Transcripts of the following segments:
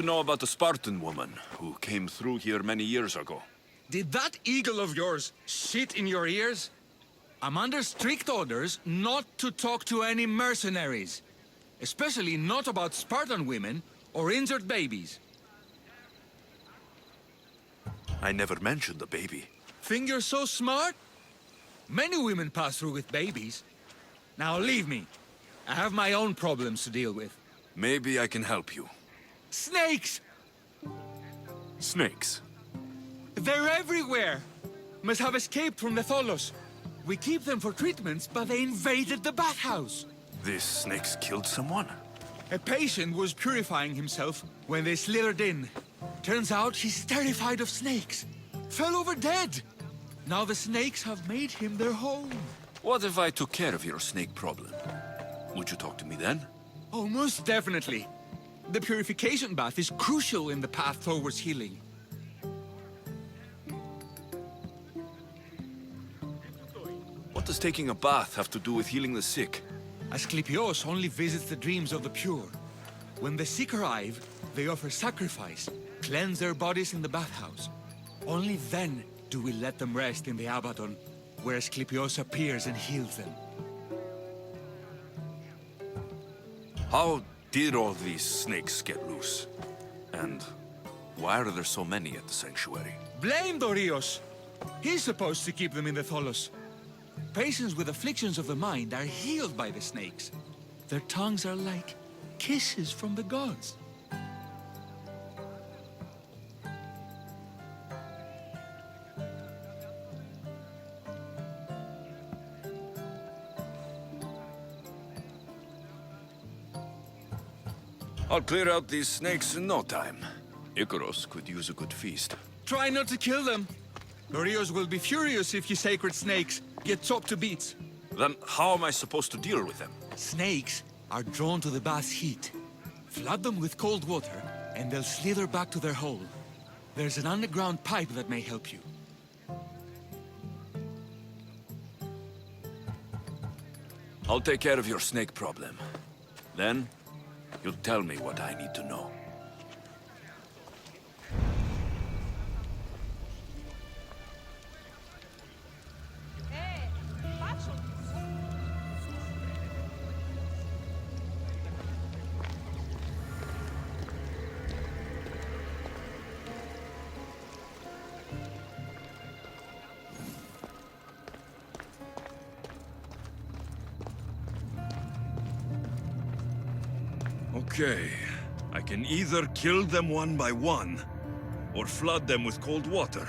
To know about the Spartan woman who came through here many years ago. Did that eagle of yours shit in your ears? I'm under strict orders not to talk to any mercenaries. Especially not about Spartan women or injured babies. I never mentioned the baby. Think you're so smart? Many women pass through with babies. Now leave me. I have my own problems to deal with. Maybe I can help you. Snakes! Snakes? They're everywhere! Must have escaped from the Tholos. We keep them for treatments, but they invaded the bathhouse. These snakes killed someone? A patient was purifying himself when they slithered in. Turns out he's terrified of snakes. Fell over dead. Now the snakes have made him their home. What if I took care of your snake problem? Would you talk to me then? Oh, most definitely. The purification bath is crucial in the path towards healing. What does taking a bath have to do with healing the sick? Asclepios only visits the dreams of the pure. When the sick arrive, they offer sacrifice, cleanse their bodies in the bathhouse. Only then do we let them rest in the Abaddon, where Asclepios appears and heals them. How did all these snakes get loose? And why are there so many at the sanctuary? Blame Dorios! He's supposed to keep them in the Tholos. Patients with afflictions of the mind are healed by the snakes. Their tongues are like kisses from the gods. I'll clear out these snakes in no time. Icaros could use a good feast. Try not to kill them. Dorios will be furious if you sacred snakes get chopped to bits. Then how am I supposed to deal with them? Snakes are drawn to the bath's heat. Flood them with cold water, and they'll slither back to their hole. There's an underground pipe that may help you. I'll take care of your snake problem. Then, you'll tell me what I need to know. Okay, I can either kill them one by one, or flood them with cold water.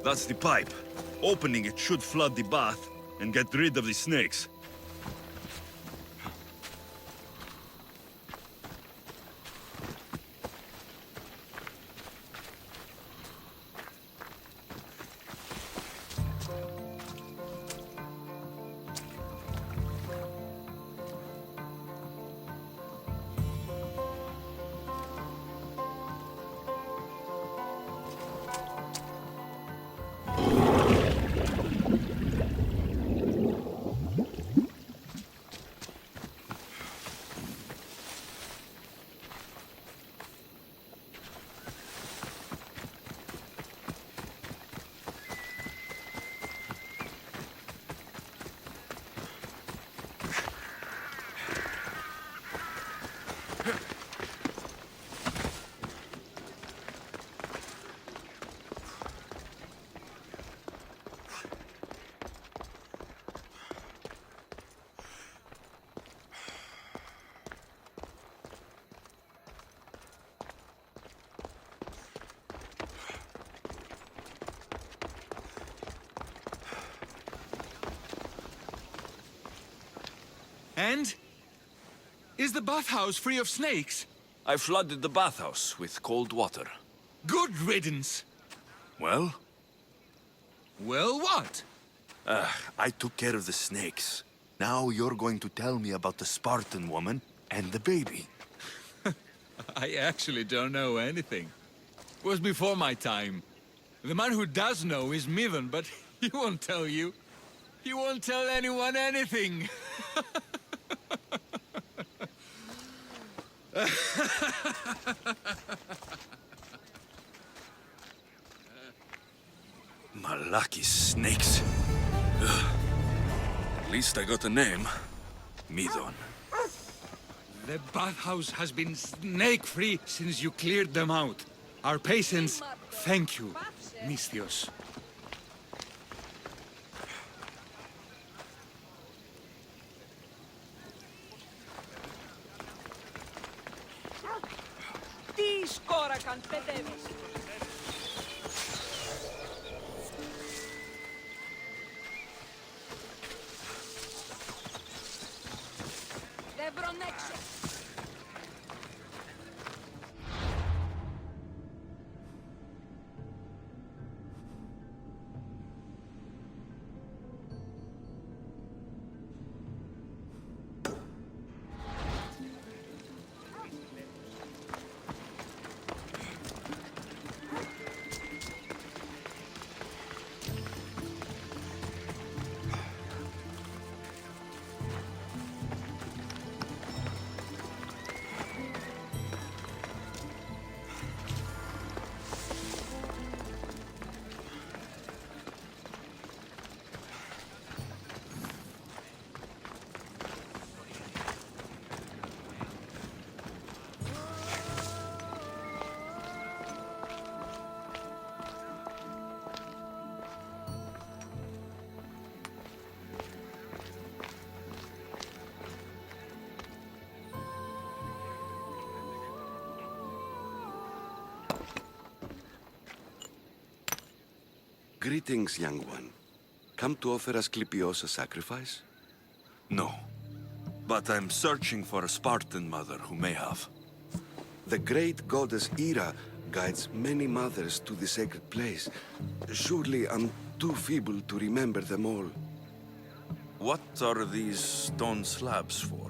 That's the pipe. Opening it should flood the bath and get rid of the snakes. And? Is the bathhouse free of snakes? I flooded the bathhouse with cold water. Good riddance. Well? Well, what? I took care of the snakes. Now you're going to tell me about the Spartan woman and the baby. I actually don't know anything. It was before my time. The man who does know is Mithun, but he won't tell you. He won't tell anyone anything. Malaki snakes. Ugh. At least I got a name. Mithun. The bathhouse has been snake-free since you cleared them out. Our patience, thank you, Misthios. Τι σκόρακαν, παιδεύεις. Δεν βρονέξω. Greetings, young one. Come to offer Asclepios a sacrifice? No. But I'm searching for a Spartan mother who may have. The great goddess Hera guides many mothers to the sacred place. Surely I'm too feeble to remember them all. What are these stone slabs for?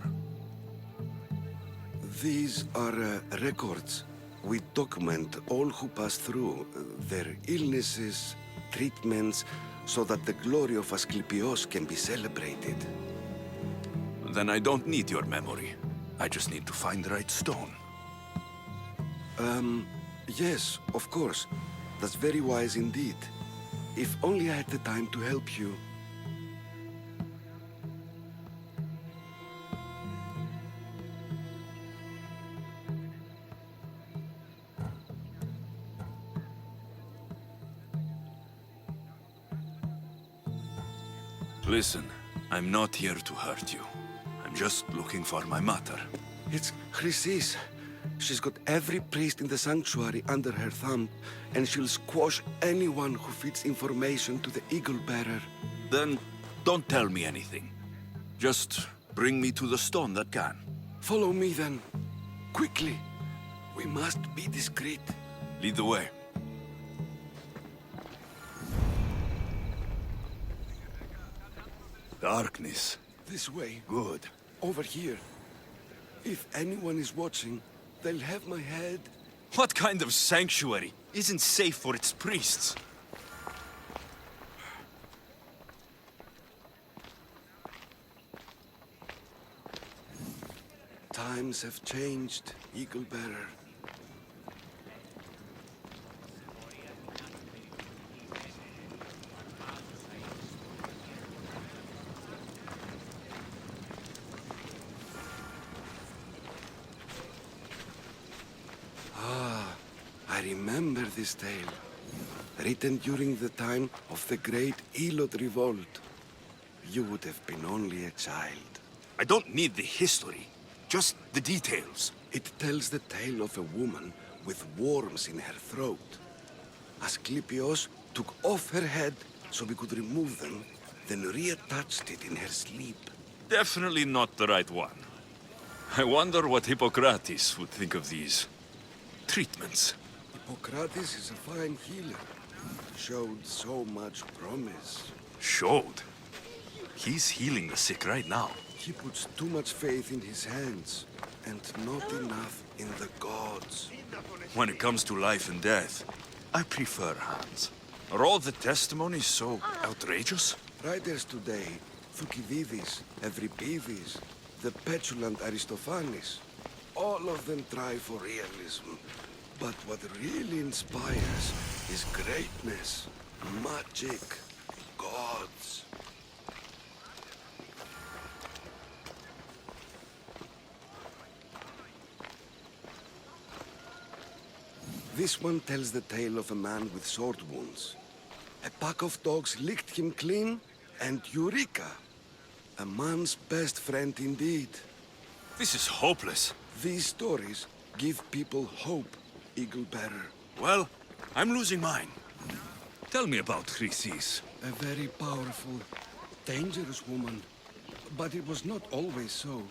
These are records. We document all who pass through, their illnesses, treatments, so that the glory of Asclepios can be celebrated. Then I don't need your memory. I just need to find the right stone. Yes, of course. That's very wise indeed. If only I had the time to help you. Listen, I'm not here to hurt you. I'm just looking for my mother. It's Chrysis. She's got every priest in the sanctuary under her thumb, and she'll squash anyone who feeds information to the Eagle Bearer. Then don't tell me anything. Just bring me to the stone that can. Follow me then. Quickly. We must be discreet. Lead the way. Darkness. This way. Good. Over here. If anyone is watching, they'll have my head. What kind of sanctuary isn't safe for its priests? Times have changed, Eagle Bearer. I remember this tale, written during the time of the great Elot revolt. You would have been only a child. I don't need the history, just the details. It tells the tale of a woman with worms in her throat. Asclepios took off her head so we could remove them, then reattached it in her sleep. Definitely not the right one. I wonder what Hippocrates would think of these treatments. Hippocrates is a fine healer. Showed so much promise. Showed. He's healing the sick right now. He puts too much faith in his hands, and not enough in the gods. When it comes to life and death, I prefer hands. Are all the testimonies so outrageous? Writers today, Thucydides, Euripides, the petulant Aristophanes, all of them try for realism. But what really inspires is greatness, magic, gods. This one tells the tale of a man with sword wounds. A pack of dogs licked him clean, and Eureka! A man's best friend indeed. This is hopeless. These stories give people hope, Eagle Bearer. Well, I'm losing mine. Tell me about Chrysis. A very powerful, dangerous woman. But it was not always so.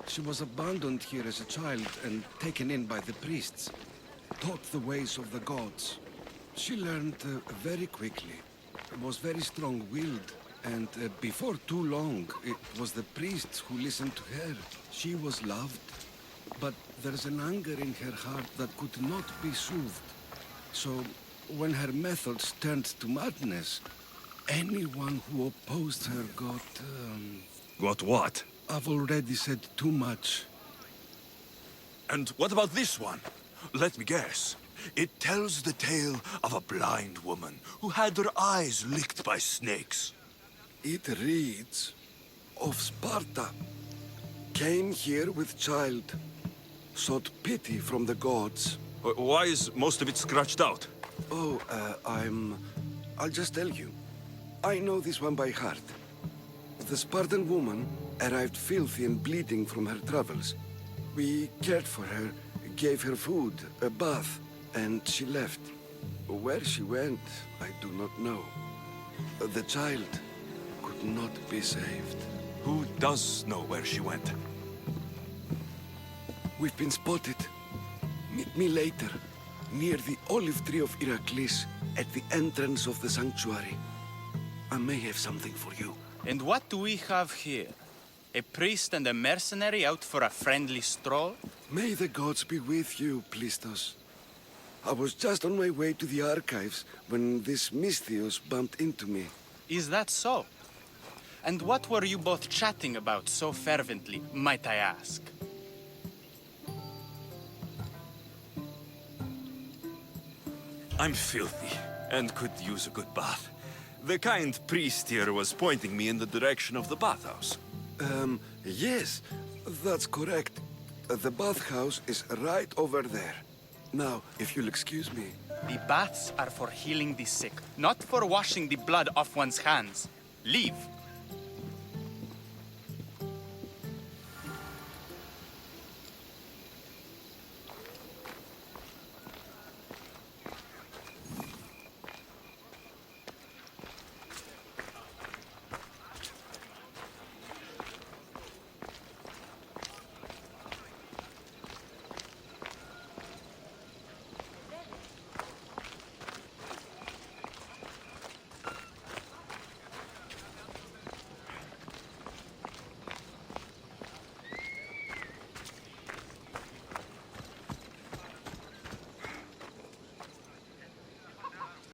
She was abandoned here as a child and taken in by the priests. Taught the ways of the gods. She learned very quickly. Was very strong-willed. And before too long, it was the priests who listened to her. She was loved. But there's an anger in her heart that could not be soothed. So, when her methods turned to madness, anyone who opposed her got... Got what? I've already said too much. And what about this one? Let me guess. It tells the tale of a blind woman who had her eyes licked by snakes. It reads of Sparta. Came here with child. Sought pity from the gods. Why is most of it scratched out? Oh, I'll just tell you. I know this one by heart. The Spartan woman arrived filthy and bleeding from her travels. We cared for her, gave her food, a bath, and she left. Where she went, I do not know. The child could not be saved. Who does know where she went? We've been spotted. Meet me later, near the olive tree of Heracles, at the entrance of the sanctuary. I may have something for you. And what do we have here? A priest and a mercenary out for a friendly stroll? May the gods be with you, Plistos. I was just on my way to the archives when this Misthios bumped into me. Is that so? And what were you both chatting about so fervently, might I ask? I'm filthy and could use a good bath. The kind priest here was pointing me in the direction of the bathhouse. Yes, that's correct. The bathhouse is right over there. Now, if you'll excuse me. The baths are for healing the sick, not for washing the blood off one's hands. Leave.